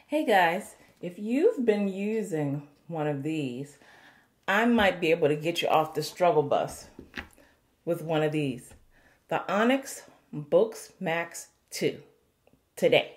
Hey guys, if you've been using one of these, I might be able to get you off the struggle bus with one of these. The Onyx Boox Max 2 today.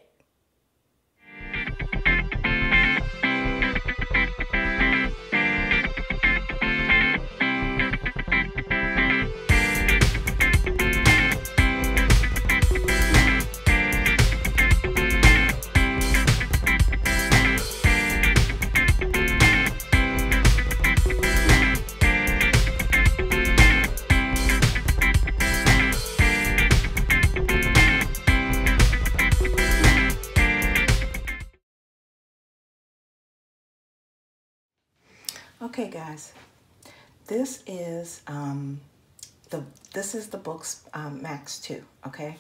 Okay, guys, this is the Boox Max 2. Okay,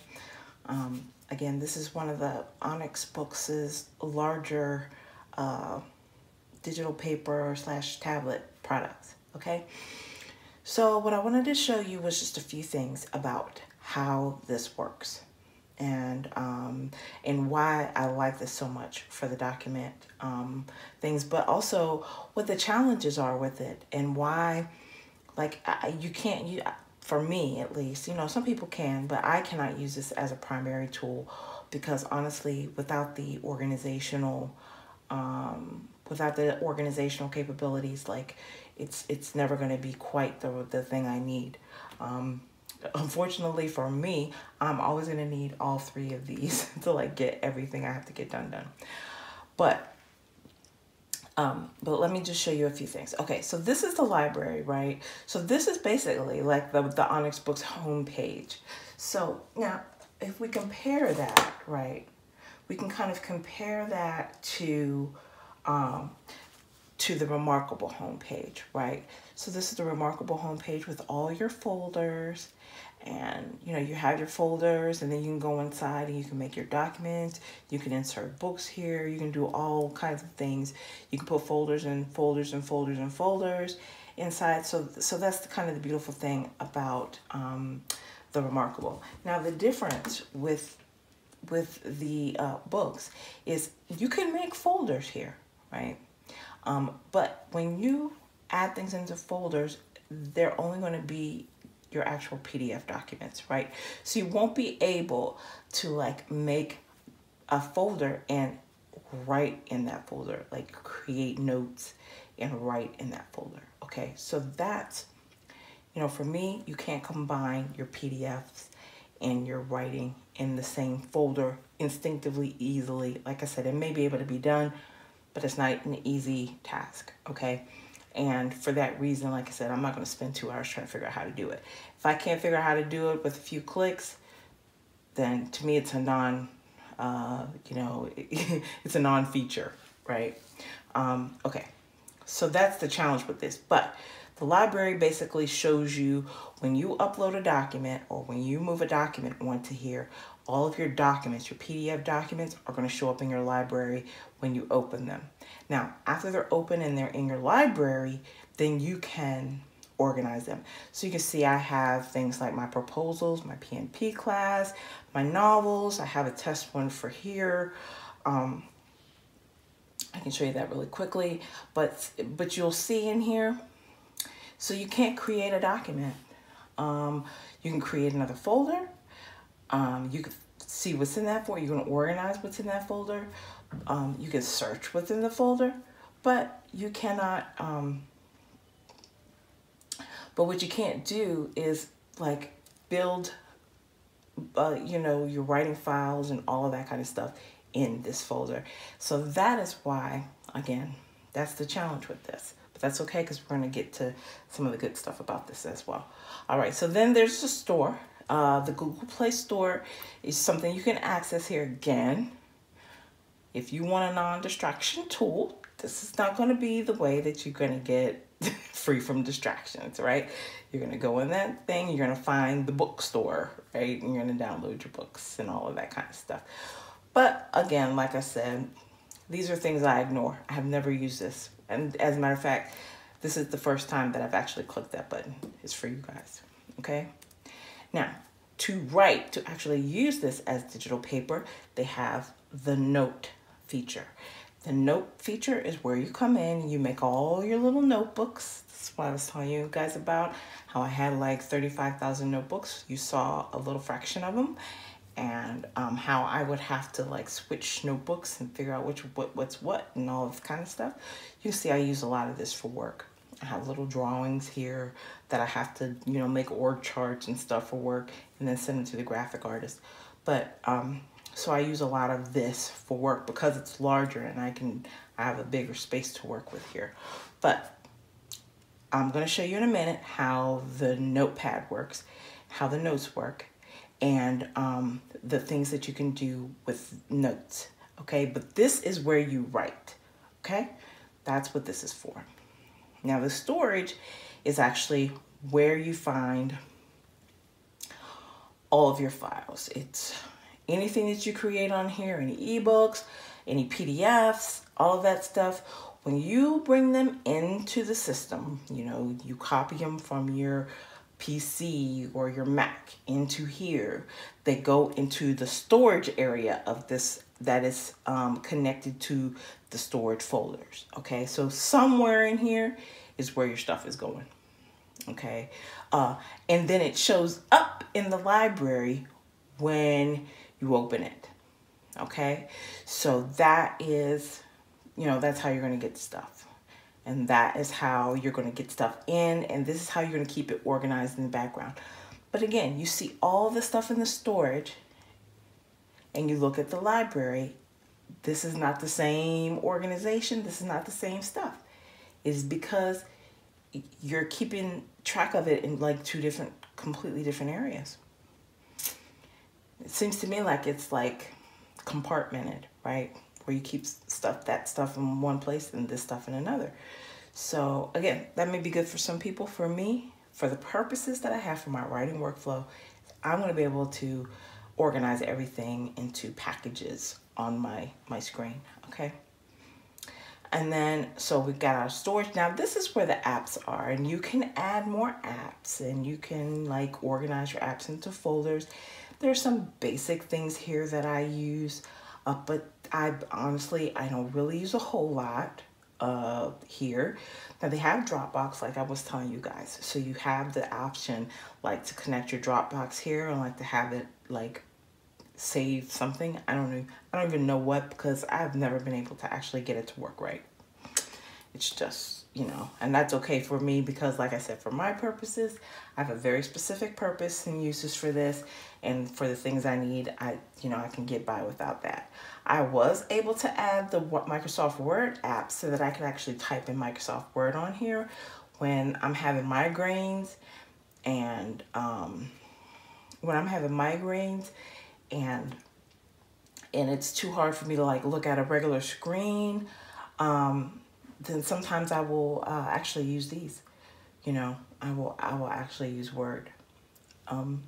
again, this is one of the Onyx Books' larger digital paper / tablet products. Okay, so what I wanted to show you was just a few things about how this works and why I like this so much for the document things, but also what the challenges are with it and why, like, you can't use, for me at least, you know, some people can, but I cannot use this as a primary tool because honestly, without the organizational capabilities, like it's never going to be quite the thing I need. Unfortunately for me, I'm always going to need all three of these to like get everything I have to get done. But let me just show you a few things. Okay, so this is the library, right? So this is basically like the Onyx Books homepage. So now if we compare that, right, we can kind of compare that to the Remarkable homepage, right? So this is the Remarkable homepage with all your folders, and you know, you have your folders, and then you can go inside and you can make your documents, you can insert books here, you can do all kinds of things. You can put folders and folders and folders and folders inside. So that's the kind of the beautiful thing about the Remarkable. Now the difference with the books is you can make folders here, right? But when you add things into folders, they're only going to be your actual PDF documents, right? So you won't be able to like make a folder and write in that folder, like create notes and write in that folder. Okay, so that's, you know, for me, you can't combine your PDFs and your writing in the same folder instinctively, easily. Like I said, it may be able to be done, but it's not an easy task, okay? And for that reason, like I said, I'm not going to spend 2 hours trying to figure out how to do it. If I can't figure out how to do it with a few clicks, then to me it's a it's a non-feature, right? Okay, so that's the challenge with this. But the library basically shows you when you upload a document or when you move a document onto here, all of your documents, your PDF documents, are going to show up in your library when you open them. Now, after they're open and they're in your library, then you can organize them. So you can see I have things like my proposals, my PNP class, my novels. I have a test one for here. I can show you that really quickly, but you'll see in here, so you can't create a document. You can create another folder. You can see what's in that folder. You can organize what's in that folder. You can search within the folder, but you cannot, but what you can't do is like build, you know, your writing files and all of that kind of stuff in this folder. So that is why, again, that's the challenge with this. But that's okay, because we're going to get to some of the good stuff about this as well. All right, so then there's the store. The Google Play Store is something you can access here again. If you want a non-distraction tool, this is not going to be the way that you're going to get free from distractions, right? You're going to go in that thing, you're going to find the bookstore, right? And you're going to download your books and all of that kind of stuff. But again, like I said, these are things I ignore. I have never used this. And as a matter of fact, this is the first time that I've actually clicked that button. It's for you guys, okay? Now, to actually use this as digital paper, they have the note feature. The note feature is where you come in, you make all your little notebooks. That's what I was telling you guys about, how I had like 35,000 notebooks. You saw a little fraction of them, and how I would have to like switch notebooks and figure out what's what and all this kind of stuff. You see I use a lot of this for work. I have little drawings here that I have to, you know, make org charts and stuff for work and then send them to the graphic artist. But so I use a lot of this for work because it's larger and I have a bigger space to work with here. But I'm going to show you in a minute how the notepad works, how the notes work, and the things that you can do with notes. Okay, but this is where you write. Okay, that's what this is for. Now the storage is actually where you find all of your files. It's anything that you create on here, any ebooks, any PDFs, all of that stuff. When you bring them into the system, you know, you copy them from your PC or your Mac into here, they go into the storage area of this that is connected to the storage folders. Okay, so somewhere in here is where your stuff is going. Okay, and then it shows up in the library when you open it. Okay, so that is, you know, that's how you're going to get stuff. And that is how you're going to get stuff in, and this is how you're going to keep it organized in the background. But again, you see all the stuff in the storage, and you look at the library, this is not the same organization, this is not the same stuff. It's because you're keeping track of it in like two different, completely different areas. It seems to me like it's like compartmented, right? Where you keep that stuff in one place and this stuff in another. So again, that may be good for some people. For me, for the purposes that I have for my writing workflow, I'm going to be able to organize everything into packages on my screen. Okay. And then, so we've got our storage. Now this is where the apps are, and you can add more apps, and you can like organize your apps into folders. There's some basic things here that I use, but I don't really use a whole lot here. Now they have Dropbox, like I was telling you guys. So you have the option like to connect your Dropbox here, and like to have it like save something. I don't even know what, because I've never been able to actually get it to work right. It's just, you know, and that's okay for me because like I said, for my purposes, I have a very specific purpose and uses for this, and for the things I need, I can get by without that. I was able to add the Microsoft Word app so that I can actually type in Microsoft Word on here when I'm having migraines, and and it's too hard for me to like look at a regular screen, then sometimes I will actually use these. You know, I will actually use Word. Let me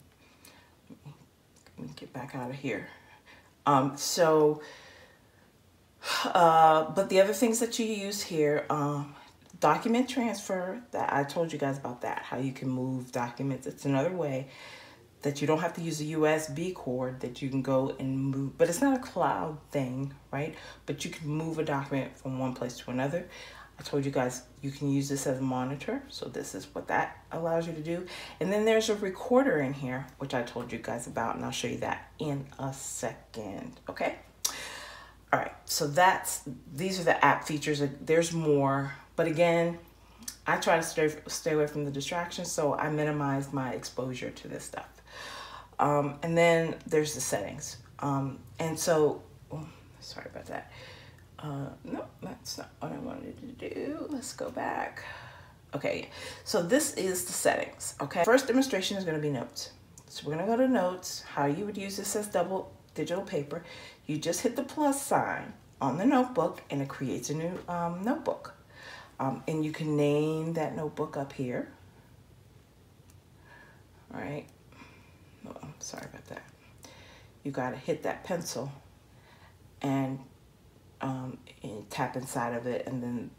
get back out of here. But the other things that you use here, document transfer, that I told you guys about that, how you can move documents. It's another way that you don't have to use a USB cord, that you can go and move, but it's not a cloud thing, right? But you can move a document from one place to another. I told you guys you can use this as a monitor, so this is what that allows you to do. And then there's a recorder in here, which I told you guys about, and I'll show you that in a second, okay? All right, so these are the app features. There's more, but again, I try to stay away from the distractions, so I minimize my exposure to this stuff. And then there's the settings. And so, sorry about that. No, that's not what I wanted to do. Let's go back. Okay, so this is the settings, okay? First demonstration is gonna be notes. So we're gonna go to notes, how you would use this as double digital paper. You just hit the plus sign on the notebook and it creates a new notebook. And you can name that notebook up here. All right. Oh, sorry about that. You gotta hit that pencil and tap inside of it, and then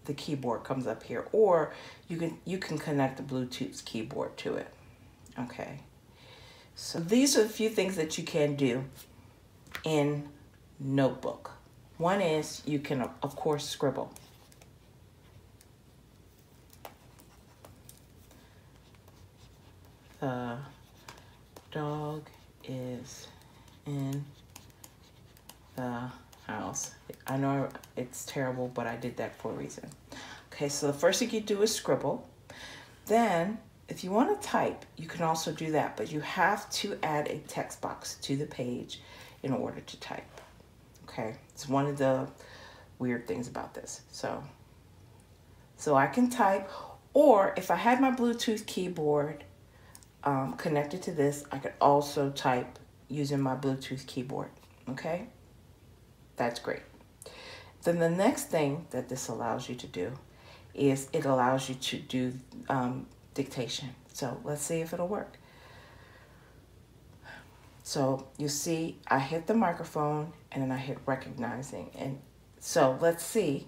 the keyboard comes up here, or you can connect the Bluetooth keyboard to it. Okay. So these are a few things that you can do in Notebook. One is you can, of course, scribble. The dog is in the house. I know it's terrible, but I did that for a reason. Okay, so the first thing you do is scribble. Then, if you want to type, you can also do that, but you have to add a text box to the page in order to type. Okay, it's one of the weird things about this. So I can type, or if I had my Bluetooth keyboard connected to this, I could also type using my Bluetooth keyboard. Okay, that's great. Then the next thing that this allows you to do is it allows you to do dictation. So let's see if it'll work. So you see, I hit the microphone and then I hit recognizing. And so let's see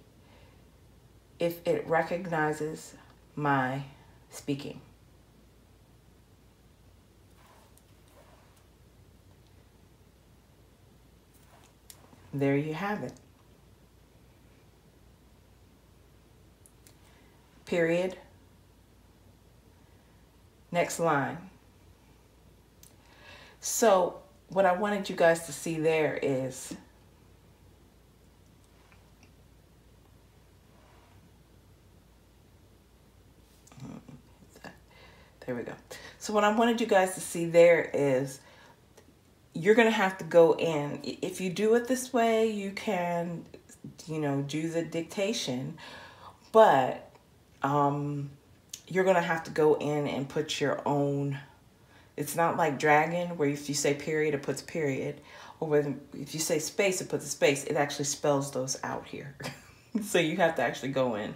if it recognizes my speaking. There you have it. Period. Next line. So what I wanted you guys to see there is there we go. So what I wanted you guys to see there is you're going to have to go in. If you do it this way, you can, do the dictation, but you're going to have to go in and put your own. It's not like Dragon, where if you say period, it puts a period. Or if you say space, it puts a space. It actually spells those out here. So you have to actually go in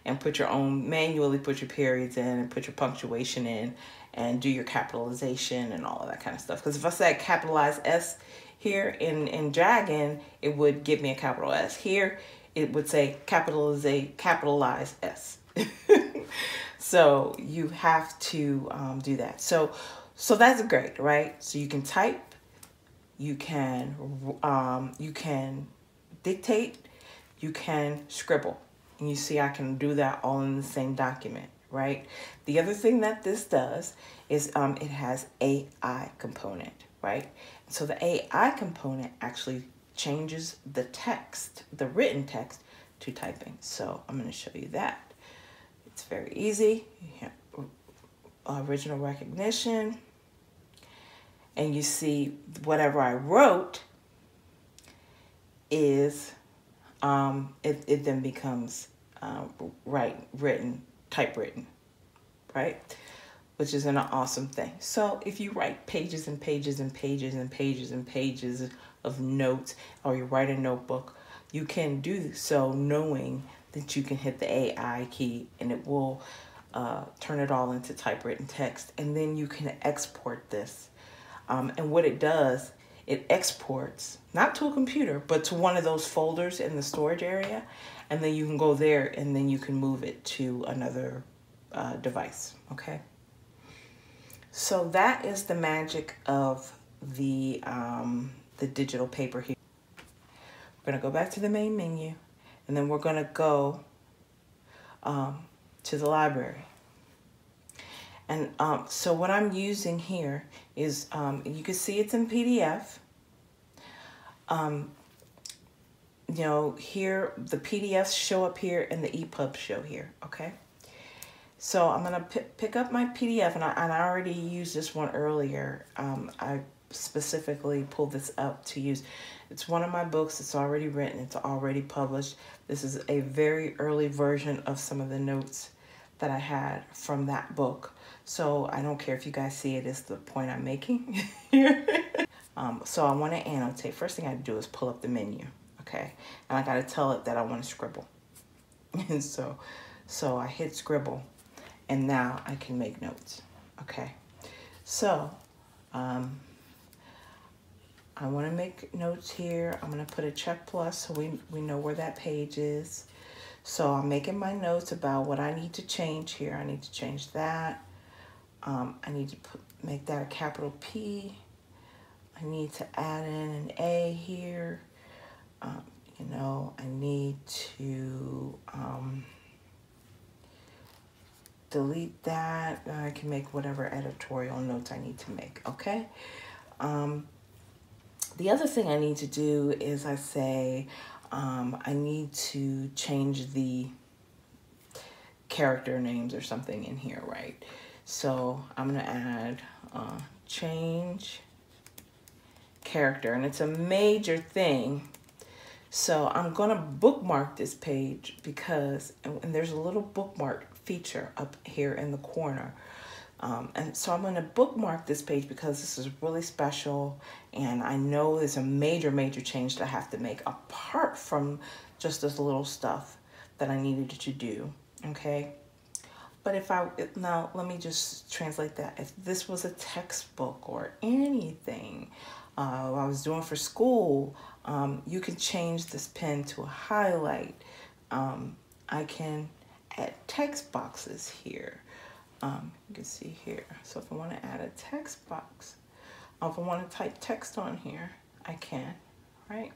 and put your own, manually put your periods in and put your punctuation in and do your capitalization and all of that kind of stuff. Because if I said capitalize S here in Dragon, it would give me a capital S. Here, it would say capitalize S. So you have to do that. So that's great, right? So you can type, you can dictate, you can scribble. And you see I can do that all in the same document, right? The other thing that this does is it has AI component, right? So the AI component actually changes the text, the written text, to typing. So I'm going to show you that. It's very easy. You have original recognition. And you see whatever I wrote is, it then becomes typewritten, right? Which is an awesome thing. So if you write pages and pages and pages and pages and pages of notes, or you write a notebook, you can do so knowing that you can hit the AI key and it will turn it all into typewritten text. And then you can export this. And what it does, it exports, not to a computer, but to one of those folders in the storage area. And then you can go there and then you can move it to another device, okay? So that is the magic of the digital paper here. We're gonna go back to the main menu and then we're gonna go to the library. And so what I'm using here is, you can see it's in PDF. Here, the PDFs show up here and the EPUBs show here, okay? So I'm gonna pick up my PDF, and I already used this one earlier. I specifically pulled this up to use. It's one of my books, it's already written, it's already published. This is a very early version of some of the notes that I had from that book. So I don't care if you guys see it, it's the point I'm making here. So I want to annotate. First thing I do is pull up the menu, okay? And I got to tell it that I want to scribble. And so I hit scribble, and now I can make notes, okay? So I want to make notes here. I'm going to put a check plus so we know where that page is. So I'm making my notes about what I need to change here. I need to change that. I need to make that a capital P. I need to add in an A here. no, I need to delete that. I can make whatever editorial notes I need to make, okay? The other thing I need to do is I say I need to change the character names or something in here, right? So I'm gonna add change character, and it's a major thing. So I'm gonna bookmark this page because, and there's a little bookmark feature up here in the corner. And so I'm gonna bookmark this page because this is really special, and I know there's a major, major change that I have to make apart from just this little stuff that I needed to do, okay? But now let me just translate that. If this was a textbook or anything I was doing for school, you can change this pen to a highlight. I can add text boxes here. You can see here. So if I want to add a text box, if I want to type text on here, I can, right?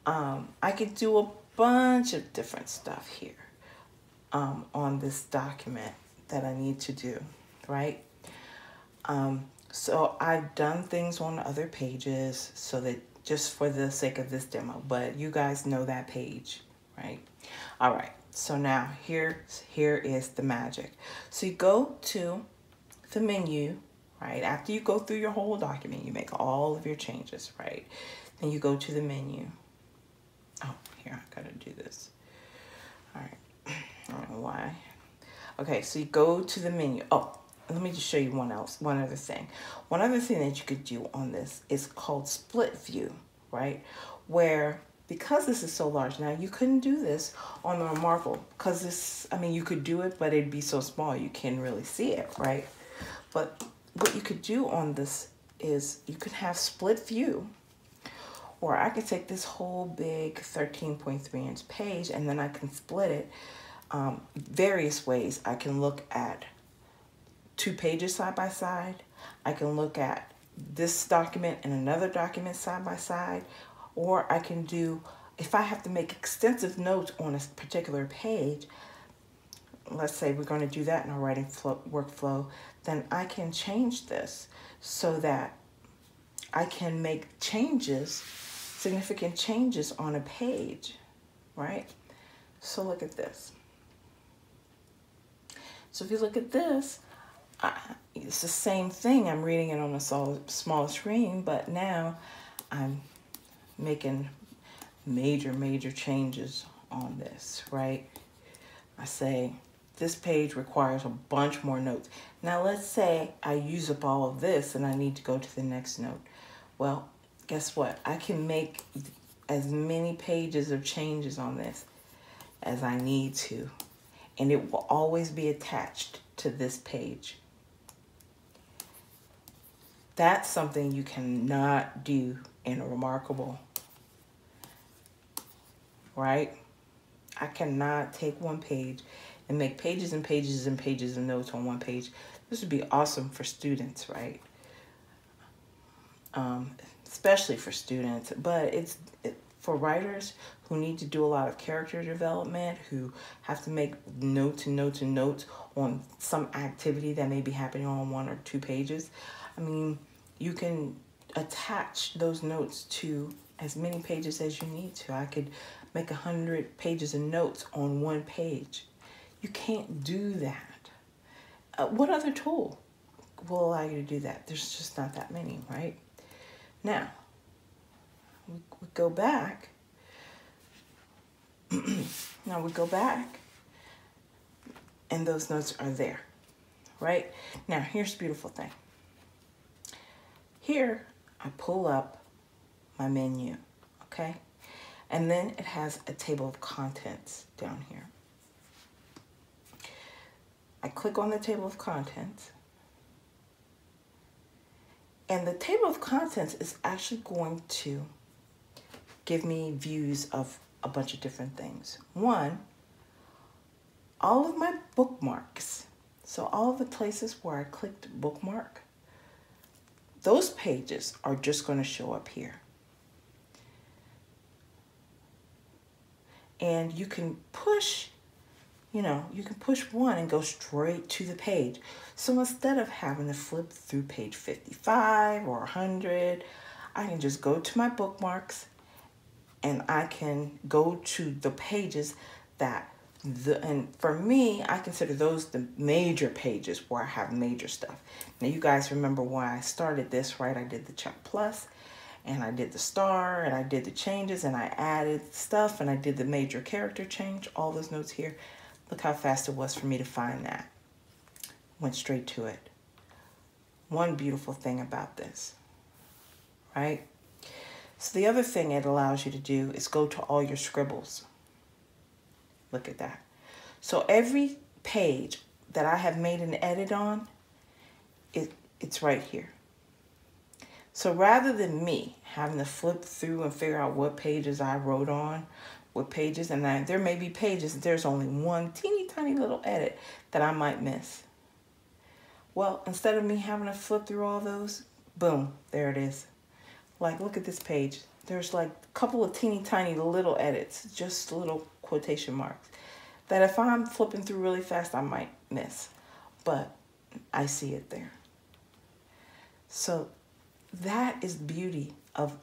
I could do a bunch of different stuff here on this document that I need to do, right? So I've done things on other pages so that just for the sake of this demo, but you guys know that page, right? All right, so now here is the magic. So you go to the menu, right? After you go through your whole document, you make all of your changes, right? Then you go to the menu. Oh, here, I gotta do this. All right, I don't know why. Okay, so you go to the menu. Oh, let me just show you one other thing. One other thing that you could do on this is called split view, right? Where, because this is so large, now you couldn't do this on the Remarkable because this, I mean, you could do it, but it'd be so small you can't really see it, right? But what you could do on this is you could have split view, or I could take this whole big 13.3-inch page and then I can split it various ways. I can look at 2 pages side by side. I can look at this document and another document side by side, or I can do, if I have to make extensive notes on a particular page, let's say we're going to do that in our writing workflow, then I can change this so that I can make changes, significant changes on a page, right? So look at this. So if you look at this, it's the same thing. I'm reading it on a smaller screen, but now I'm making major, major changes on this, right? I say this page requires a bunch more notes. Now let's say I use up all of this and I need to go to the next note. Well, guess what? I can make as many pages of changes on this as I need to, and it will always be attached to this page. That's something you cannot do in a Remarkable, right? I cannot take one page and make pages and pages and pages of notes on one page. This would be awesome for students, right? Especially for students, but it's for writers who need to do a lot of character development, who have to make notes and notes and notes on some activity that may be happening on 1 or 2 pages. I mean, you can attach those notes to as many pages as you need to. I could make 100 pages of notes on 1 page. You can't do that. What other tool will allow you to do that? There's just not that many, right? Now, we go back. Now we go back, and those notes are there, right? Now, here's the beautiful thing. Here, I pull up my menu, okay? And then it has a table of contents down here. I click on the table of contents, and the table of contents is actually going to give me views of a bunch of different things. One, all of my bookmarks. So all of the places where I clicked bookmark, those pages are just going to show up here. and you can push, you can push one and go straight to the page. So instead of having to flip through page 55 or 100, I can just go to my bookmarks and I can go to the pages and for me, I consider those the major pages where I have major stuff. Now you guys remember why I started this, right? I did the check plus, and I did the star, and I did the changes, and I added stuff, and I did the major character change, all those notes here. Look how fast it was for me to find that. Went straight to it. One beautiful thing about this, right? So the other thing it allows you to do is go to all your scribbles. Look at that. So every page that I have made an edit on, it's right here. So rather than me having to flip through and figure out what pages I wrote on, what pages, and there may be pages, there's only one teeny tiny little edit that I might miss. Well, instead of me having to flip through all those, boom, there it is. Like, look at this page. There's like a couple of teeny tiny little edits, just little quotation marks, that if I'm flipping through really fast, I might miss. But I see it there. So that is the beauty of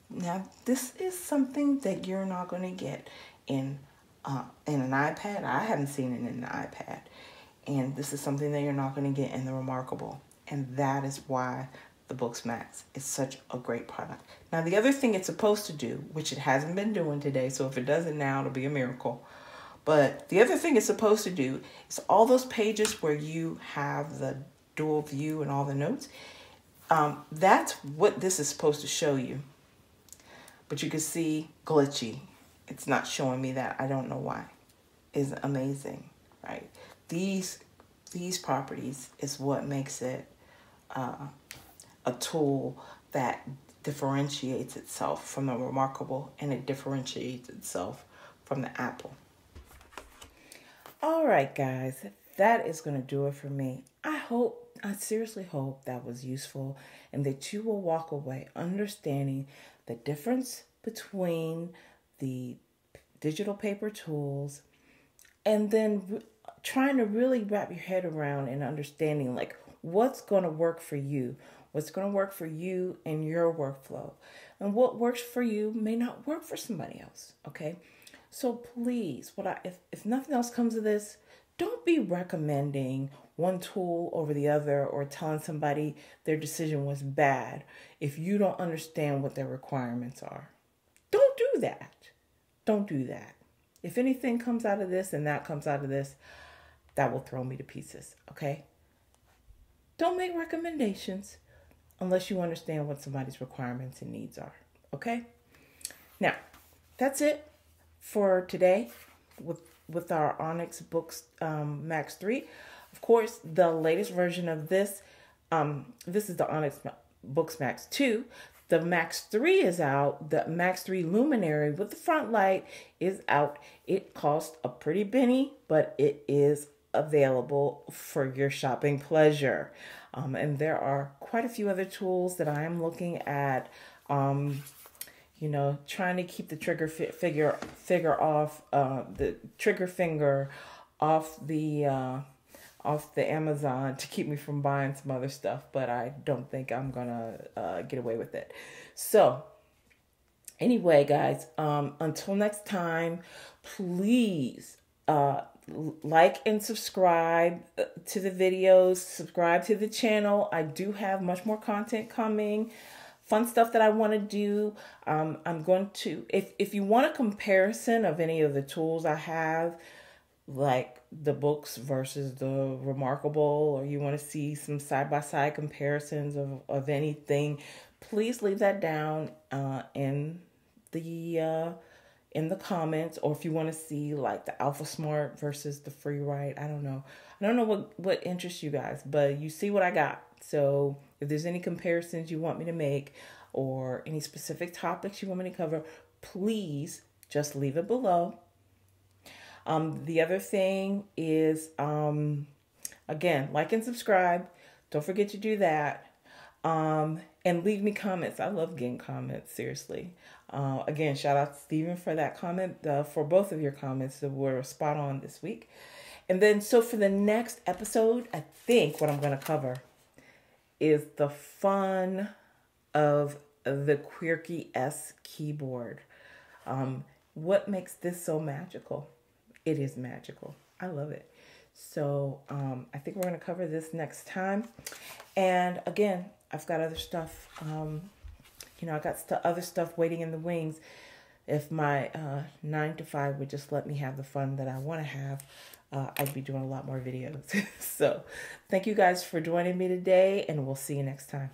now this is something that you're not going to get in an iPad. I haven't seen it in an iPad. And this is something that you're not going to get in the Remarkable. And that is why the Boox Max is such a great product. Now, the other thing it's supposed to do, which it hasn't been doing today, so if it does it now, it'll be a miracle. But the other thing it's supposed to do is all those pages where you have the dual view and all the notes, that's what this is supposed to show you. But you can see glitchy. It's not showing me that. I don't know why. It's amazing, right? These properties is what makes it a tool that differentiates itself from the Remarkable, and it differentiates itself from the Apple. All right, guys, that is going to do it for me. I seriously hope that was useful and that you will walk away understanding the difference between the digital paper tools and then trying to really wrap your head around and understanding like what's going to work for you. What's going to work for you in your workflow. And what works for you may not work for somebody else, okay? So please, if nothing else comes of this, don't be recommending one tool over the other or telling somebody their decision was bad if you don't understand what their requirements are. Don't do that. Don't do that. If anything comes out of this and that comes out of this, that will throw me to pieces, okay? Don't make recommendations unless you understand what somebody's requirements and needs are, okay? Now, that's it for today with our Onyx Boox Max 3. Of course, the latest version of this, this is the Onyx Boox Max 2. The Max 3 is out. The Max 3 Luminary with the front light is out. It costs a pretty penny, but it is available for your shopping pleasure. And there are quite a few other tools that I am looking at, trying to keep the trigger finger off the trigger finger off the Amazon to keep me from buying some other stuff, but I don't think I'm gonna get away with it. So anyway, guys, until next time, please like and subscribe to the videos, subscribe to the channel. I do have much more content coming, fun stuff that I want to do. I'm going to, if you want a comparison of any of the tools I have, like the Boox versus the Remarkable, or you want to see some side-by-side comparisons of anything, please leave that down in the comments. Or if you want to see like the Alpha Smart versus the Free Write, I don't know what interests you guys, but you see what I got. So if there's any comparisons you want me to make or any specific topics you want me to cover, please just leave it below. The other thing is, again, like and subscribe. Don't forget to do that. And leave me comments. I love getting comments, seriously. Again, shout out to Steven for that comment, for both of your comments that were spot on this week. And then, so for the next episode, I think what I'm going to cover is the fun of the QWERTY S keyboard. What makes this so magical? It is magical. I love it. So I think we're going to cover this next time. And again, I've got other stuff. I got other stuff waiting in the wings. If my 9 to 5 would just let me have the fun that I want to have, I'd be doing a lot more videos. So thank you guys for joining me today, and we'll see you next time.